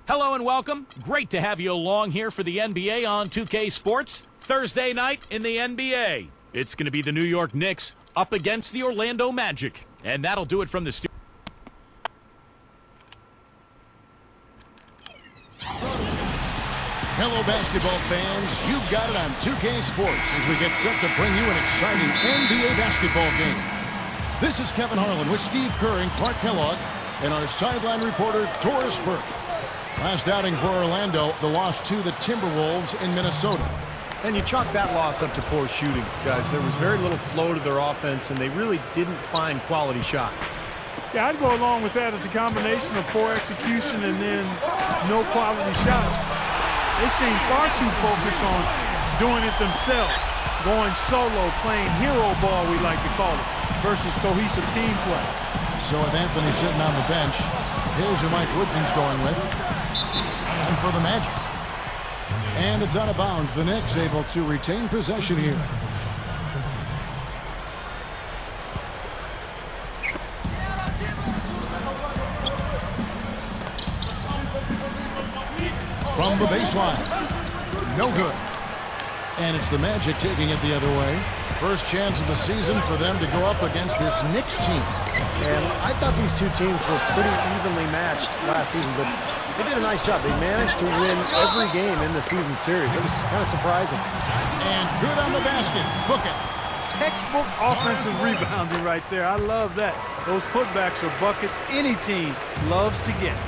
Hello and welcome. Great to have you along here for the NBA on 2K Sports. Thursday night in the NBA. It's going to be the New York Knicks up against the Orlando Magic. And that'll do it from the studio. Hello, basketball fans. You've got it on 2K Sports as we get set to bring you an exciting NBA basketball game. This is Kevin Harlan with Steve Kerr and Clark Kellogg and our sideline reporter, Doris Burke. Last outing for Orlando, the loss to the Timberwolves in Minnesota. And you chalk that loss up to poor shooting, guys. There was very little flow to their offense, and they really didn't find quality shots. Yeah, I'd go along with that as a combination of poor execution and then no quality shots. They seem far too focused on doing it themselves, going solo, playing hero ball, we like to call it, versus cohesive team play. So with Anthony sitting on the bench, here's who Mike Woodson's going with. And for the Magic. And it's out of bounds. The Knicks able to retain possession here. From the baseline. No good. And it's the Magic taking it the other way. First chance of the season for them to go up against this Knicks team. And I thought these two teams were pretty evenly matched last season, but they did a nice job. They managed to win every game in the season series. It was kind of surprising. And good on the basket. Book it. Textbook offensive rebounding right there. I love that. Those putbacks are buckets any team loves to get.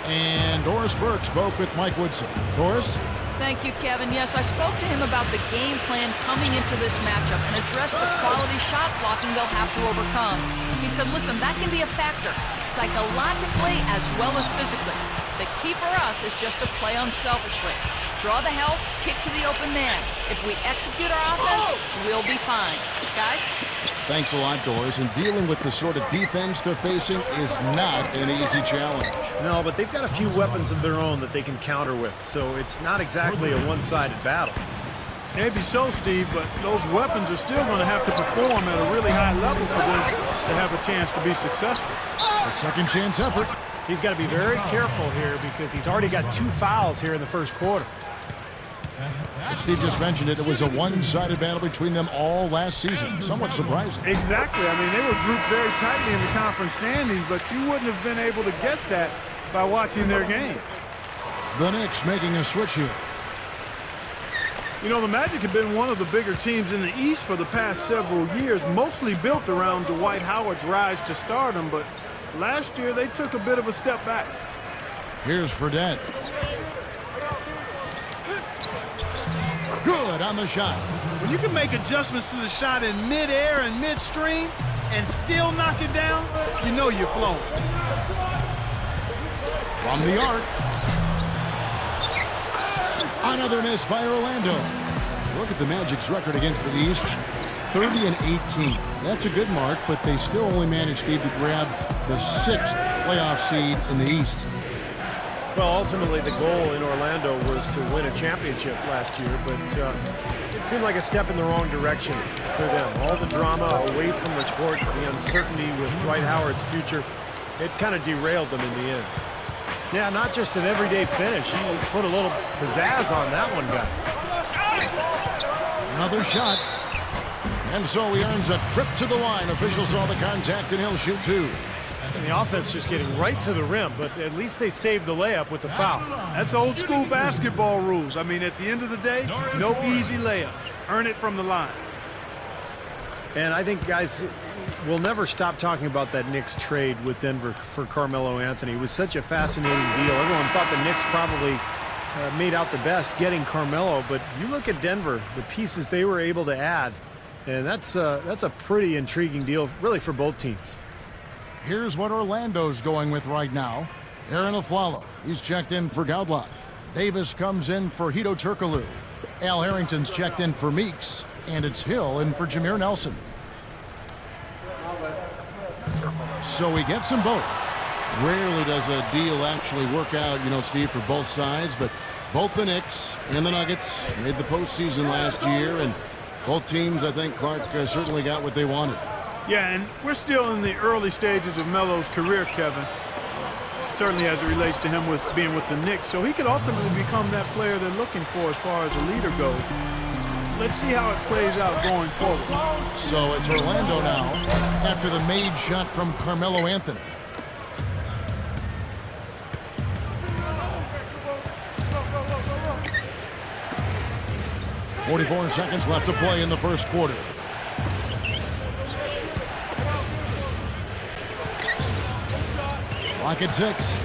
And Doris Burke spoke with Mike Woodson. Doris? Thank you, Kevin. Yes, I spoke to him about the game plan coming into this matchup and addressed the quality shot blocking they'll have to overcome. He said, listen, that can be a factor, psychologically as well as physically. The key for us is just to play unselfishly. Draw the help, kick to the open man. If we execute our offense, we'll be fine. Guys? Thanks a lot, Doris. And dealing with the sort of defense they're facing is not an easy challenge. No, but they've got a few weapons of their own that they can counter with, so it's not exactly a one-sided battle. Maybe so, Steve, but those weapons are still going to have to perform at a really high level for them to have a chance to be successful. A second chance effort. He's got to be very careful here because he's already got 2 fouls here in the first quarter. Steve just mentioned it. It was a one-sided battle between them all last season. Somewhat surprising. Exactly. I mean, they were grouped very tightly in the conference standings, but you wouldn't have been able to guess that by watching their games. The Knicks making a switch here. You know, the Magic have been one of the bigger teams in the East for the past several years, mostly built around Dwight Howard's rise to stardom, but last year they took a bit of a step back. Here's Fredette. Good on the shot. When you can make adjustments to the shot in mid-air and midstream and still knock it down, you know you're flowing. From the arc. Another miss by Orlando. Look at the Magic's record against the East. 30-18. That's a good mark, but they still only managed, Steve, to grab the 6th playoff seed in the East. Well, ultimately, the goal in Orlando was to win a championship last year, but it seemed like a step in the wrong direction for them. All the drama away from the court, the uncertainty with Dwight Howard's future, it kind of derailed them in the end. Yeah, not just an everyday finish. He put a little pizzazz on that one, guys. Another shot. And so he earns a trip to the line. Officials saw the contact, and he'll shoot 2. And the offense just getting right to the rim, but at least they saved the layup with the foul. That's old school basketball rules. I mean, at the end of the day, no easy layups. Earn it from the line. And I think, guys, we'll never stop talking about that Knicks trade with Denver for Carmelo Anthony. It was such a fascinating deal. Everyone thought the Knicks probably made out the best getting Carmelo, but you look at Denver, the pieces they were able to add, and that's a pretty intriguing deal, really, for both teams. Here's what Orlando's going with right now. Aaron Aflalo, he's checked in for Gaudlock. Davis comes in for Hito Turkoglu. Al Harrington's checked in for Meeks. And it's Hill in for Jameer Nelson. So he gets them both. Rarely does a deal actually work out, you know, Steve, for both sides. But both the Knicks and the Nuggets made the postseason last year. And both teams, I think, Clark, certainly got what they wanted. Yeah, and we're still in the early stages of Melo's career, Kevin. certainly as it relates to him with being with the Knicks. So he could ultimately become that player they're looking for as far as a leader goes. Let's see how it plays out going forward. So it's Orlando now after the made shot from Carmelo Anthony. .44 seconds left to play in the first quarter. Clock at 6.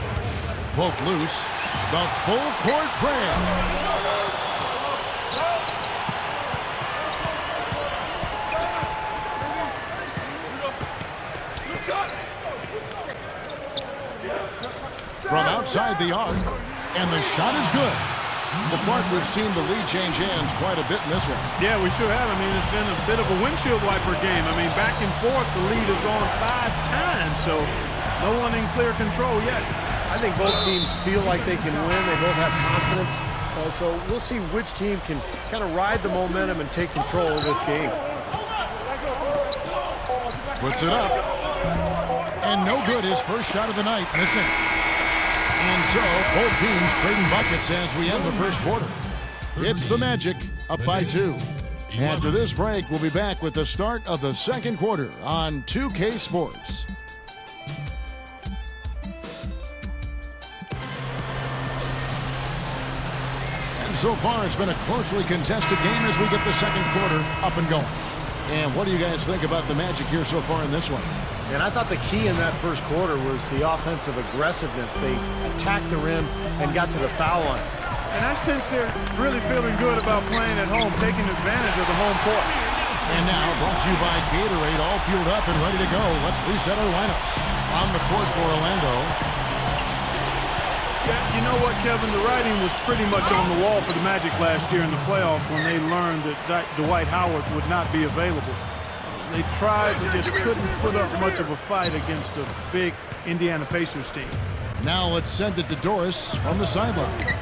Poke loose. The full court prayer. From outside the arc, and the shot is good. Well, Clark, we've seen the lead change hands quite a bit in this one. Yeah, we sure have. I mean, it's been a bit of a windshield wiper game. I mean, back and forth, the lead has gone 5 times, so no one in clear control yet. I think both teams feel like they can win. They both have confidence. So we'll see which team can kind of ride the momentum and take control of this game. Puts it up. And no good. His first shot of the night, missing. And so, both teams trading buckets as we end the first quarter. It's the Magic, up by 2. After this break, we'll be back with the start of the second quarter on 2K Sports. And so far, it's been a closely contested game as we get the second quarter up and going. And what do you guys think about the Magic here so far in this one? And I thought the key in that first quarter was the offensive aggressiveness. They attacked the rim and got to the foul line. And I sense they're really feeling good about playing at home, taking advantage of the home court. And now, brought to you by Gatorade, all fueled up and ready to go. Let's reset our lineups. On the court for Orlando. Yeah, you know what, Kevin? The writing was pretty much on the wall for the Magic last year in the playoffs when they learned that Dwight Howard would not be available. They tried, but just couldn't put up much of a fight against a big Indiana Pacers team. Now let's send it to Doris from the sideline.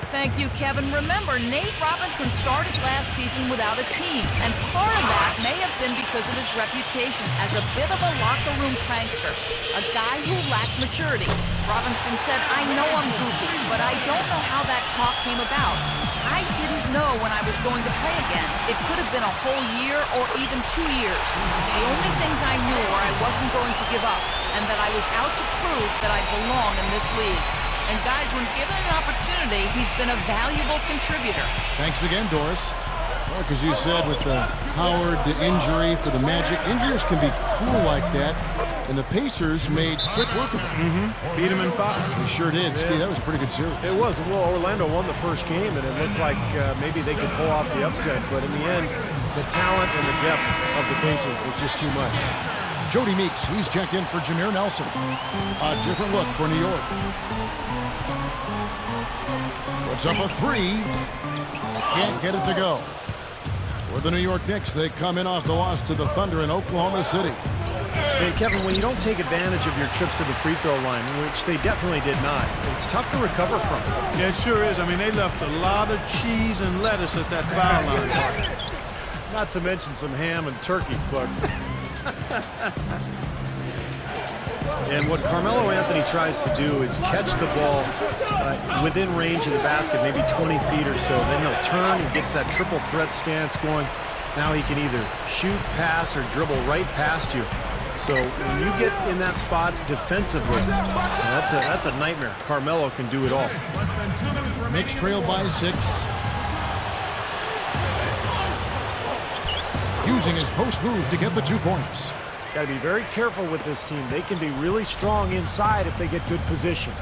Thank you, Kevin. Remember, Nate Robinson started last season without a team, and part of that may have been because of his reputation as a bit of a locker room prankster, a guy who lacked maturity. Robinson said, "I know I'm goofy, but I don't know how that talk came about. I didn't know when I was going to play again. It could have been a whole year or even 2 years. The only things I knew were I wasn't going to give up and that I was out to prove that I belong in this league." And guys, when given an opportunity, he's been a valuable contributor. Thanks again, Doris. Well, as you said, with the Howard injury for the Magic, injuries can be cruel like that. And the Pacers made quick work of it. Beat him in 5. They sure did. Steve, that was a pretty good series. It was. Well, Orlando won the first game, and it looked like maybe they could pull off the upset. But in the end, the talent and the depth of the Pacers was just too much. Jody Meeks, he's checked in for Jameer Nelson. A different look for New York. Puts up a 3. Can't get it to go. For the New York Knicks, they come in off the loss to the Thunder in Oklahoma City. And Kevin, when you don't take advantage of your trips to the free throw line, which they definitely did not, it's tough to recover from. Yeah, it sure is. I mean, they left a lot of cheese and lettuce at that foul line. Not to mention some ham and turkey, Clark. And what Carmelo Anthony tries to do is catch the ball within range of the basket, maybe 20 feet or so. Then he'll turn and gets that triple threat stance going. Now he can either shoot, pass, or dribble right past you. So when you get in that spot defensively, that's a nightmare. Carmelo can do it all. Knicks trailed by 6. Using his post move to get the 2 points. Got to be very careful with this team. They can be really strong inside if they get good position.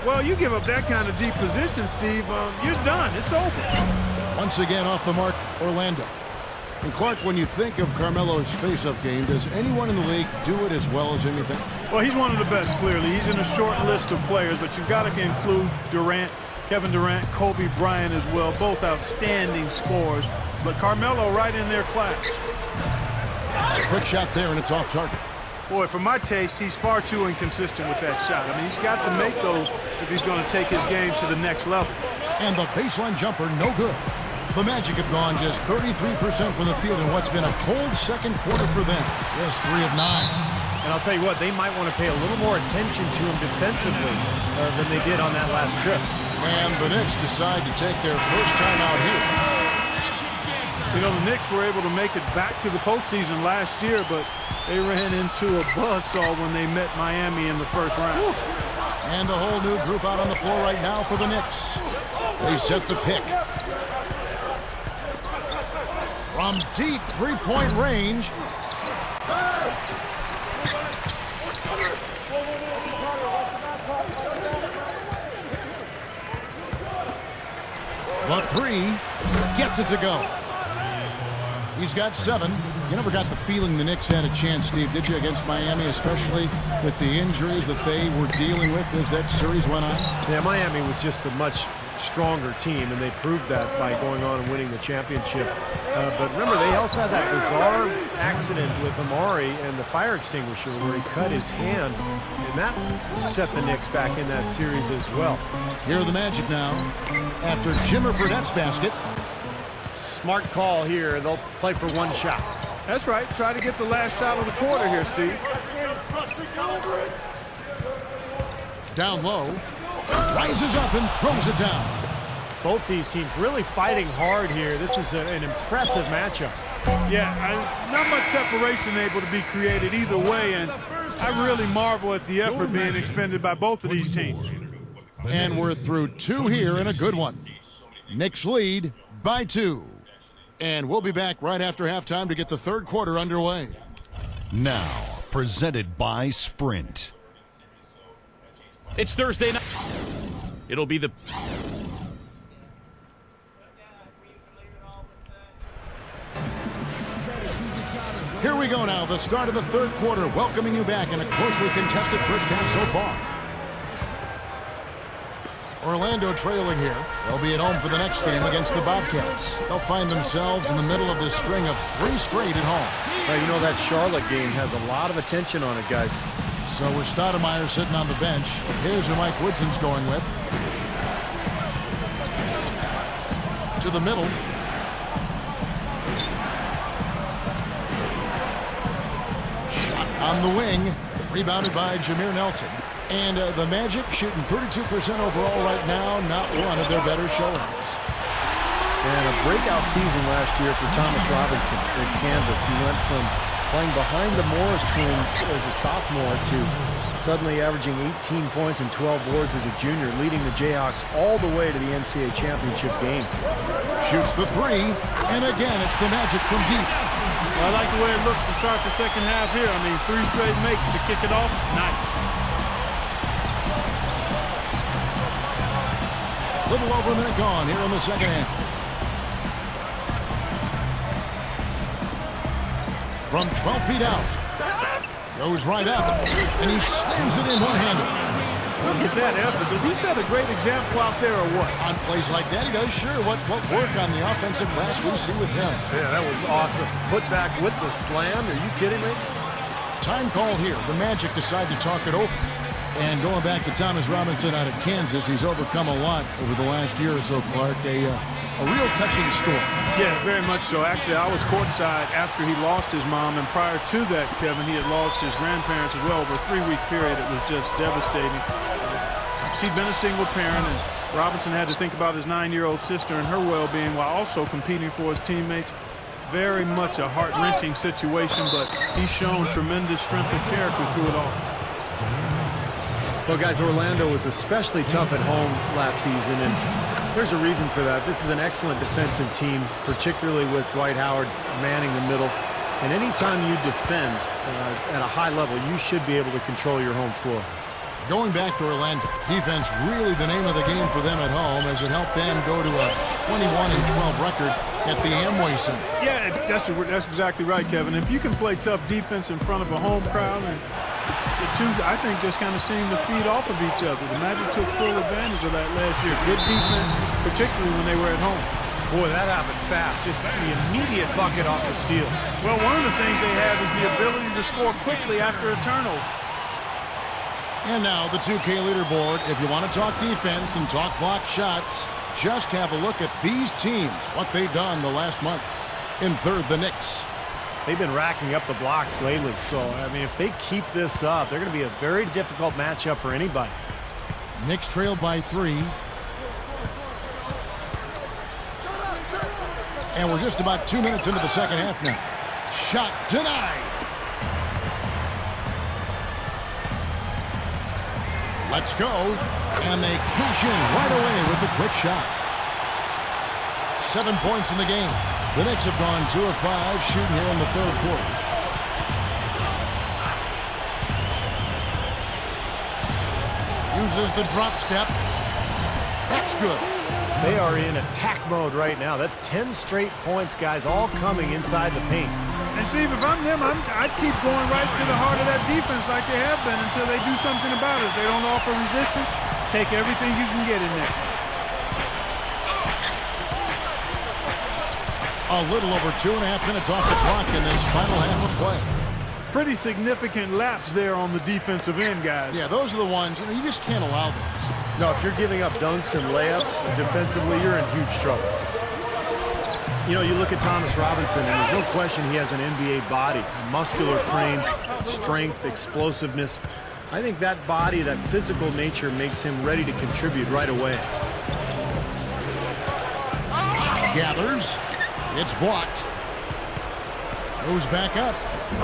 Well, you give up that kind of deep position, Steve, you're done. It's over. Once again off the mark, Orlando. And Clark, when you think of Carmelo's face-up game, does anyone in the league do it as well as him, you think? Well, he's one of the best, clearly. He's in a short list of players, but you've got to include Durant, Kevin Durant, Kobe Bryant as well, both outstanding scorers. But Carmelo right in their class. Quick shot there, and it's off target. Boy, for my taste, he's far too inconsistent with that shot. I mean, he's got to make those if he's going to take his game to the next level. And the baseline jumper, no good. The Magic have gone just 33% from the field in what's been a cold second quarter for them. Just 3 of 9. And I'll tell you what, they might want to pay a little more attention to him defensively than they did on that last trip. And the Knicks decide to take their first time out here. You know, the Knicks were able to make it back to the postseason last year, but they ran into a buzzsaw when they met Miami in the first round. Woo. And a whole new group out on the floor right now for the Knicks. They set the pick. From deep three-point range. The three gets it to go. He's got 7. You never got the feeling the Knicks had a chance, Steve, did you, against Miami, especially with the injuries that they were dealing with as that series went on? Yeah, Miami was just a much stronger team, and they proved that by going on and winning the championship. But remember, they also had that bizarre accident with Amari and the fire extinguisher where he cut his hand, and that set the Knicks back in that series as well. Here are the Magic now after Jimmer Fredette's basket. Smart call here. They'll play for one shot. That's right. Try to get the last shot of the quarter here, Steve. Down low. Rises up and throws it down. Both these teams really fighting hard here. This is an impressive matchup. Yeah, not much separation able to be created either way, and I really marvel at the effort being expended by both of these teams. And we're through 2 here and a good one. Knicks lead by 2. And we'll be back right after halftime to get the third quarter underway. Now, presented by Sprint. It's Thursday night. It'll be the... Here we go now, the start of the third quarter, welcoming you back in a closely contested first half so far. Orlando trailing here. They'll be at home for the next game against the Bobcats. They'll find themselves in the middle of this string of 3 straight at home. Well, you know, that Charlotte game has a lot of attention on it, guys. So we're Stoudemire sitting on the bench. Here's who Mike Woodson's going with. To the middle. Shot on the wing. Rebounded by Jameer Nelson. And the Magic shooting 32% overall right now. Not one of their better showings. And a breakout season last year for Thomas Robinson in Kansas. He went from playing behind the Morris twins as a sophomore to suddenly averaging 18 points and 12 boards as a junior, leading the Jayhawks all the way to the NCAA championship game. Shoots the 3, and again it's the Magic from deep. Well, I like the way it looks to start the second half here. I mean, 3 straight makes to kick it off. Nice. Little over a minute gone here in the second half. From 12 feet out. Goes right up, and he slams it in one-handed. Look at that effort. Does he set a great example out there or what? On plays like that, he does, sure. What work on the offensive glass we see with him. Yeah, that was awesome. Put back with the slam. Are you kidding me? Time call here. The Magic decide to talk it over. And going back to Thomas Robinson out of Kansas, he's overcome a lot over the last year or so, Clark. A real touching story. Yeah, very much so. Actually, I was courtside after he lost his mom, and prior to that, Kevin, he had lost his grandparents as well. Over a 3-week period, it was just devastating. She'd been a single parent, and Robinson had to think about his 9-year-old sister and her well-being while also competing for his teammates. Very much a heart-wrenching situation, but he's shown tremendous strength of character through it all. Well, guys, Orlando was especially tough at home last season, and there's a reason for that. This is an excellent defensive team, particularly with Dwight Howard manning the middle. And anytime you defend at a high level, you should be able to control your home floor. Going back to Orlando, defense really the name of the game for them at home as it helped them go to a 21-12 record at the Amway Center. Yeah, that's exactly right, Kevin. If you can play tough defense in front of a home crowd, and the two, I think, just kind of seem to feed off of each other. The Magic took full advantage of that last year. Good defense, particularly when they were at home. Boy, that happened fast. Just the immediate bucket off the steal. Well, one of the things they have is the ability to score quickly after a turnover. And now the 2K leaderboard. If you want to talk defense and talk block shots, just have a look at these teams, what they've done the last month. In third, the Knicks. They've been racking up the blocks lately, so, I mean, if they keep this up, they're going to be a very difficult matchup for anybody. Knicks trail by 3. And we're just about 2 minutes into the second half now. Shot denied. Let's go. And they cash in right away with the quick shot. 7 points in the game. The Knicks have gone 2 of 5 shooting here in the third quarter. Uses the drop step. That's good. They are in attack mode right now. That's 10 straight points, guys, all coming inside the paint. And Steve, if I'm them, I'd keep going right to the heart of that defense like they have been until they do something about it. If they don't offer resistance, take everything you can get in there. A little over 2.5 minutes off the clock in this final half of play. Pretty significant lapse there on the defensive end, guys. Yeah, those are the ones, you just can't allow that. No, if you're giving up dunks and layups defensively, you're in huge trouble. You know, you look at Thomas Robinson, and there's no question he has an NBA body. Muscular frame, strength, explosiveness. I think that body, that physical nature makes him ready to contribute right away. Gathers. It's blocked. Goes back up.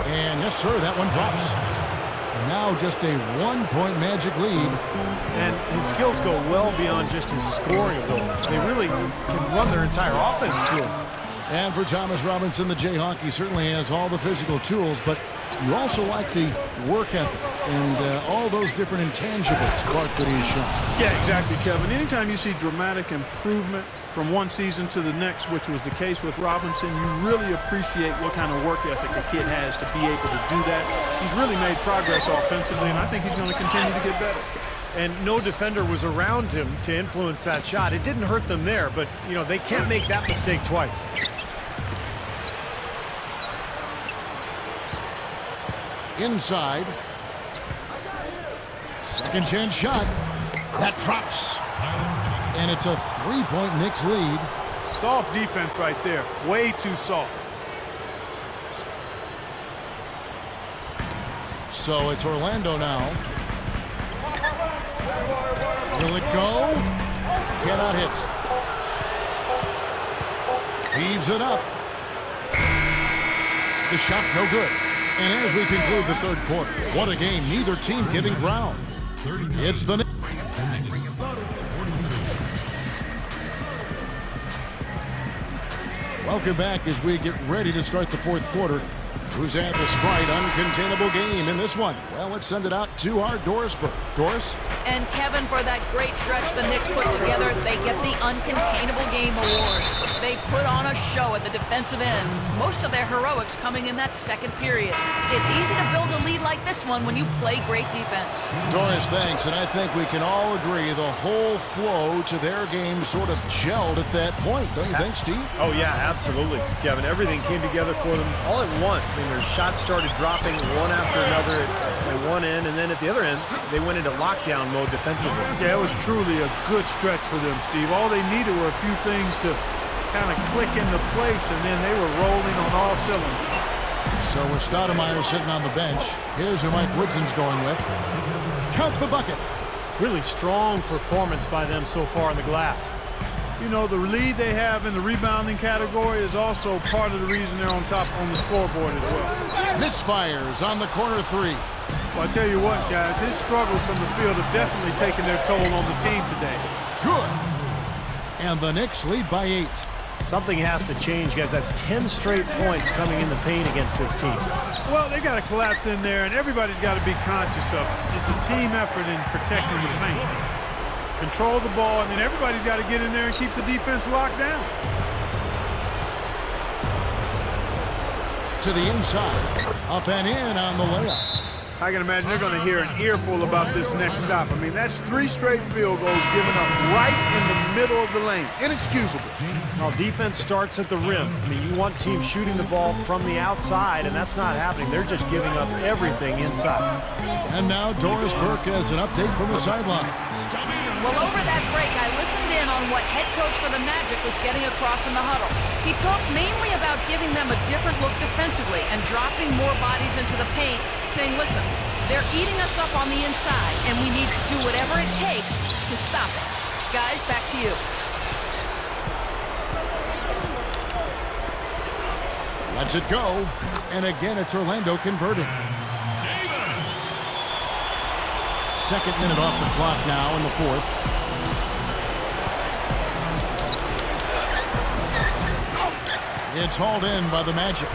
And yes, sir, that one drops. And now just a 1-point Magic lead. And his skills go well beyond just his scoring ability. They really can run their entire offense through him. And for Thomas Robinson, the Jayhawk, he certainly has all the physical tools, but you also like the work ethic and all those different intangibles, Clark, that he's shown. Yeah, exactly, Kevin. Anytime you see dramatic improvement from one season to the next, which was the case with Robinson, you really appreciate what kind of work ethic a kid has to be able to do that. He's really made progress offensively, and I think he's going to continue to get better. And no defender was around him to influence that shot. It didn't hurt them there, but, you know, they can't make that mistake twice. Inside. Second chance shot. That drops. And it's a 3-point Knicks lead. Soft defense right there. Way too soft. So it's Orlando now. Will it go? Cannot hit. Heaves it up. The shot no good. And as we conclude the third quarter, what a game. Neither team giving ground. It's the Knicks. Welcome back as we get ready to start the fourth quarter. Who's had the Sprite uncontainable game in this one? Well, let's send it out to our Doris Burke. Doris? And Kevin, for that great stretch the Knicks put together, they get the Uncontainable Game Award. They put on a show at the defensive end, most of their heroics coming in that second period. It's easy to build a lead like this one when you play great defense. Doris, thanks. And I think we can all agree the whole flow to their game sort of gelled at that point. Don't you think, Steve? Oh, yeah, absolutely, Kevin. Everything came together for them all at once. I mean, their shots started dropping one after another at one end, and then at the other end, they went into lockdown mode defensively. Yeah, it was truly a good stretch for them, Steve. All they needed were a few things to kind of click into place, and then they were rolling on all cylinders. So with Stoudemire sitting on the bench, here's who Mike Woodson's going with. Count the bucket. Really strong performance by them so far in the glass. You know, the lead they have in the rebounding category is also part of the reason they're on top on the scoreboard as well. Misfires on the corner three. Well, I tell you what, guys, his struggles from the field have definitely taken their toll on the team today. Good. And the Knicks lead by 8. Something has to change, guys. That's 10 straight points coming in the paint against this team. Well, they got to collapse in there, and everybody's got to be conscious of it. It's a team effort in protecting the paint. Control the ball, and then everybody's got to get in there and keep the defense locked down. To the inside. Up and in on the layup. I can imagine they're going to hear an earful about this next stop. I mean, that's 3 straight field goals given up right in the middle of the lane. Inexcusable. Well, defense starts at the rim. I mean, you want teams shooting the ball from the outside, and that's not happening. They're just giving up everything inside. And now Doris Burke has an update from the sidelines. Well, over that break, I listened in on what head coach for the Magic was getting across in the huddle. He talked mainly about giving them a different look defensively and dropping more bodies into the paint, saying, listen, they're eating us up on the inside, and we need to do whatever it takes to stop it. Guys, back to you. Lets it go, and again it's Orlando converting. Second minute off the clock now in the fourth. It's hauled in by the Magic.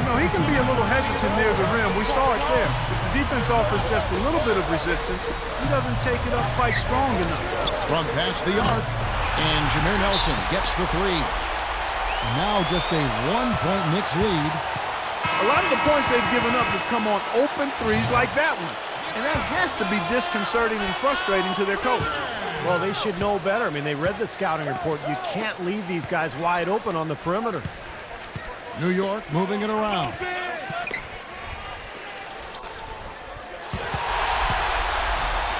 No, he can be a little hesitant near the rim. We saw it there. If the defense offers just a little bit of resistance, he doesn't take it up quite strong enough. From past the arc, and Jameer Nelson gets the three. Now just a 1-point Knicks lead. A lot of the points they've given up have come on open threes like that one. And that has to be disconcerting and frustrating to their coach. Well, they should know better. I mean, they read the scouting report. You can't leave these guys wide open on the perimeter. New York moving it around.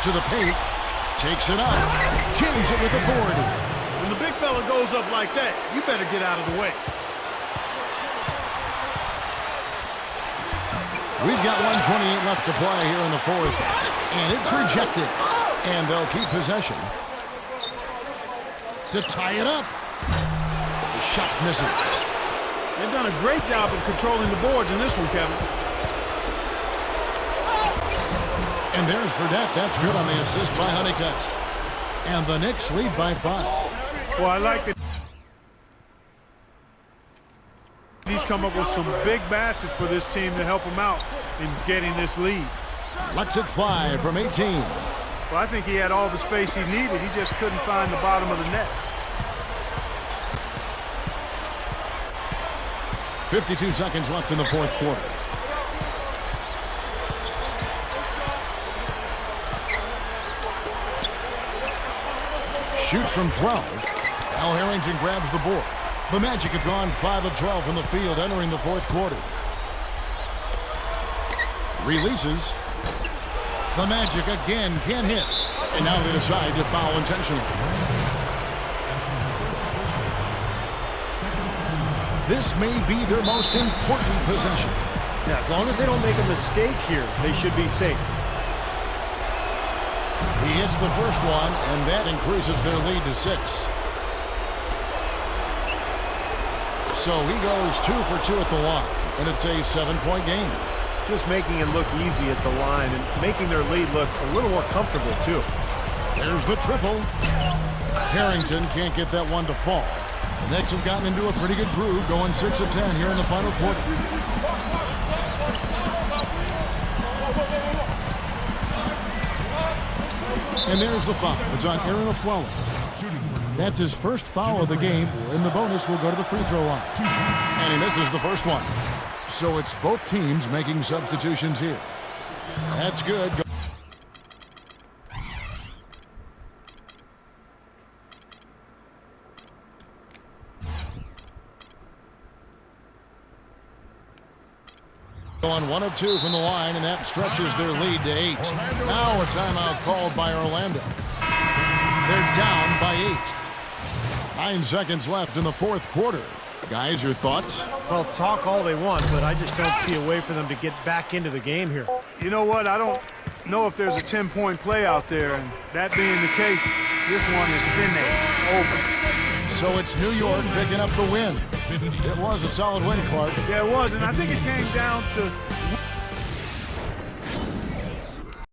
To the paint. Takes it up. Jams it with a board. When the big fella goes up like that, you better get out of the way. We've got 1:28 left to play here in the fourth. And it's rejected. And they'll keep possession. To tie it up. The shot misses. They've done a great job of controlling the boards in this one, Kevin. And there's Fredette. That's good on the assist by Honeycutt. And the Knicks lead by 5. Well, I like that he's come up with some big baskets for this team to help him out in getting this lead. Lets it fly from 18. Well, I think he had all the space he needed. He just couldn't find the bottom of the net. 52 seconds left in the fourth quarter. Shoots from 12. Al Harrington grabs the board. The Magic have gone 5 of 12 from the field entering the fourth quarter. Releases. The Magic again can't hit. And now they decide to foul intentionally. This may be their most important possession. Yeah, as long as they don't make a mistake here, they should be safe. He hits the first one, and that increases their lead to 6. So he goes 2 for 2 at the line, and it's a 7-point game. Just making it look easy at the line and making their lead look a little more comfortable, too. There's the triple. Harrington can't get that one to fall. The Knicks have gotten into a pretty good groove, going 6 of 10 here in the final quarter. And there's the foul. It's on Aaron Aflalo. That's his first foul of the game, and the bonus will go to the free throw line. And he misses the first one. So it's both teams making substitutions here. That's good. Going 1 of 2 from the line, and that stretches their lead to 8. Now a timeout called by Orlando. They're down by 8. 9 seconds left in the fourth quarter. Guys, your thoughts? Well, talk all they want, but I just don't see a way for them to get back into the game here. You know what? I don't know if there's a 10-point play out there, and that being the case, this one is finished. Over. So it's New York picking up the win. It was a solid win, Clark. Yeah, it was, and I think it came down to